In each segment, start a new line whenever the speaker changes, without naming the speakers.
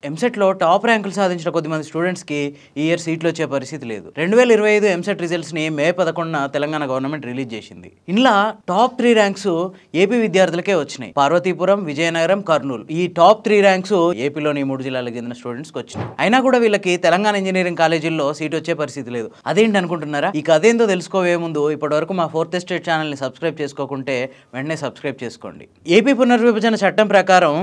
ఎంసెట్లో టాప్ ర్యాంకులు సాధించిన కొద్దిమంది స్టూడెంట్స్కి ఈ ఇయర్ సీట్లు వచ్చే పరిస్థితి లేదు. 2025 ఎంసెట్ రిజల్ట్స్ని మే 11న తెలంగాణ గవర్నమెంట్ రిలీజ్ చేసింది. ఇందులో టాప్ 3 ర్యాంక్స్ ఏపీ విద్యార్థులకే వచ్చినాయి. పార్వతీపురం, విజయనగరం, కర్నూలు ఈ టాప్ 3 ర్యాంక్స్ ఏపీలోని 3 జిల్లాలకు చెందిన స్టూడెంట్స్కి వచ్చినాయి. అయినా కూడా వీళ్ళకి తెలంగాణ ఇంజనీరింగ్ కాలేజీల్లో సీట్ వచ్చే పరిస్థితి లేదు. అదేంటి అనుకుంటున్నారా? ఈ కథ ఏందో తెలుసుకోవే ముందు ఇప్పటివరకు మా ఫోర్త్ ఎస్టేట్ ఛానల్ని సబ్స్క్రైబ్ చేసుకోకుంటే వెంటనే సబ్స్క్రైబ్ చేసుకోండి. ఏపీ పునర్విభజన చట్టం ప్రకారం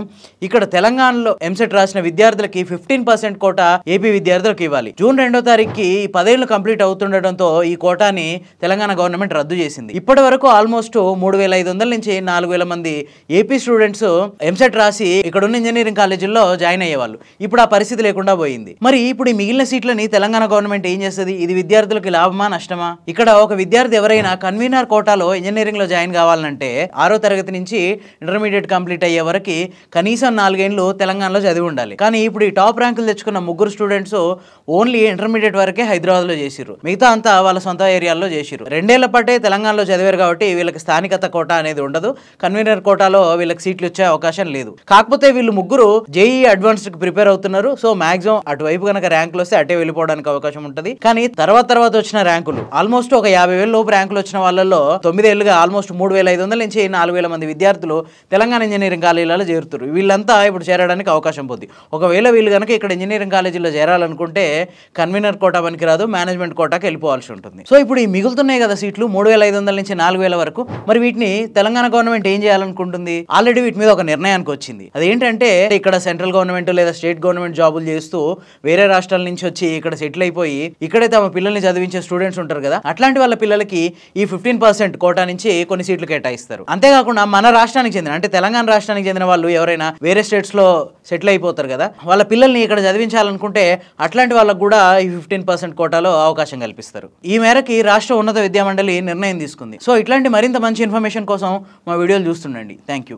ఇక్కడ తెలంగాణలో ఎంసెట్ రాసిన విద్యార్థులకి 15% కోటా ఏపీ విద్యార్థులకు ఇవ్వాలి. జూన్ 2వ తారీఖుకి 10 ఏళ్లు కంప్లీట్ అవుతుండటంతో ఈ కోటాని తెలంగాణ గవర్నమెంట్ రద్దు చేసింది. ఇప్పటి వరకు ఆల్మోస్ట్ 3500 నుంచి 4000 మంది ఏపీ స్టూడెంట్స్ ఎంసెట్ రాసి ఇక్కడ ఉన్న ఇంజనీరింగ్ కాలేజీల్లో జాయిన్ అయ్యేవాళ్ళు. ఇప్పుడు ఆ పరిస్థితి లేకుండా పోయింది. మరి ఇప్పుడు ఈ మిగిలిన సీట్లని తెలంగాణ గవర్నమెంట్ ఏం చేస్తుంది? ఇది విద్యార్థులకు లాభమా నష్టమా? ఇక్కడ ఒక విద్యార్థి ఎవరైనా కన్వీనర్ కోటాలో ఇంజనీరింగ్ లో జాయిన్ కావాలంటే 6వ తరగతి నుంచి ఇంటర్మీడియట్ కంప్లీట్ అయ్యే వరకు కనీసం 4 ఏళ్ళు తెలంగాణలో చదివి ఉండాలి. కానీ ఇప్పుడు ఈ టాప్ ర్యాంకులు తెచ్చుకున్న 3 స్టూడెంట్స్ ఓన్లీ ఇంటర్మీడియట్ వరకే హైదరాబాద్ లో చేసిర్రు. మిగతా అంతా వాళ్ళ సొంత ఏరియాల్లో చేసిర్రు. 2 ఏళ్ల పాటే తెలంగాణలో చదివారు కాబట్టి వీళ్ళకి స్థానికత కోటా అనేది ఉండదు. కన్వీనర్ కోటాలో వీళ్ళకి సీట్లు వచ్చే అవకాశం లేదు. కాకపోతే వీళ్ళు 3 జేఈ అడ్వాన్స్డ్ కి ప్రిపేర్ అవుతున్నారు. సో మాక్సిమం అటువైపు కనుక ర్యాంకులు వస్తే అటే వెళ్ళిపోవడానికి అవకాశం ఉంటుంది. కానీ తర్వాత వచ్చిన ర్యాంకులు ఆల్మోస్ట్ ఒక 50,000 లోపు ర్యాంకులు వచ్చిన వాళ్ళలో 9 ఏళ్ళుగా ఆల్మోస్ట్ 3500 నుంచి 4000 మంది విద్యార్థులు తెలంగాణ ఇంజనీరింగ్ కాలేజీలలో చేరుతారు. వీళ్ళంతా ఇప్పుడు చేరడానికి అవకాశం పొంది. ఒకవేళ వీళ్ళు కనుక ఇక్కడ ఇంజనీరింగ్ కాలేజీలో చేరాలనుకుంటే కన్వీనర్ కోటా పనికి రాదు, మేనేజ్మెంట్ కోటాకి వెళ్ళిపోవాల్సి ఉంటుంది. సో ఇప్పుడు ఈ మిగులుతున్నాయి కదా సీట్లు 3500 నుంచి 4000 వరకు. మరి వీటిని తెలంగాణ గవర్నమెంట్ ఏం చేయాలనుకుంటుంది? ఆల్రెడీ వీటి మీద ఒక నిర్ణయానికి వచ్చింది. అదేంటంటే ఇక్కడ సెంట్రల్ గవర్నమెంట్ లేదా స్టేట్ గవర్నమెంట్ జాబులు చేస్తూ వేరే రాష్ట్రాల నుంచి వచ్చి ఇక్కడ సెటిల్ అయిపోయి ఇక్కడే తమ పిల్లల్ని చదివించే స్టూడెంట్స్ ఉంటారు కదా, అట్లాంటి వాళ్ళ పిల్లలకి ఈ 15% కోటా నుంచి కొన్ని సీట్లు కేటాయిస్తారు. అంతేకాకుండా మన రాష్ట్రానికి చెందిన అంటే తెలంగాణ రాష్ట్రానికి చెందిన వాళ్ళు ఎవరైనా వేరే స్టేట్స్ లో సెటిల్ అయిపోతారు కదా, వాళ్ళ పిల్లల్ని ఇక్కడ చదివించాలనుకుంటే అట్లాంటి వాళ్ళకు కూడా ఈ 15% కోటాలో అవకాశం కల్పిస్తారు. ఈ మేరకి రాష్ట్ర ఉన్నత విద్యామండలి నిర్ణయం తీసుకుంది. సో ఇట్లాంటి మరింత మంచి ఇన్ఫర్మేషన్ కోసం మా వీడియోలు చూస్తుండండి. Thank you.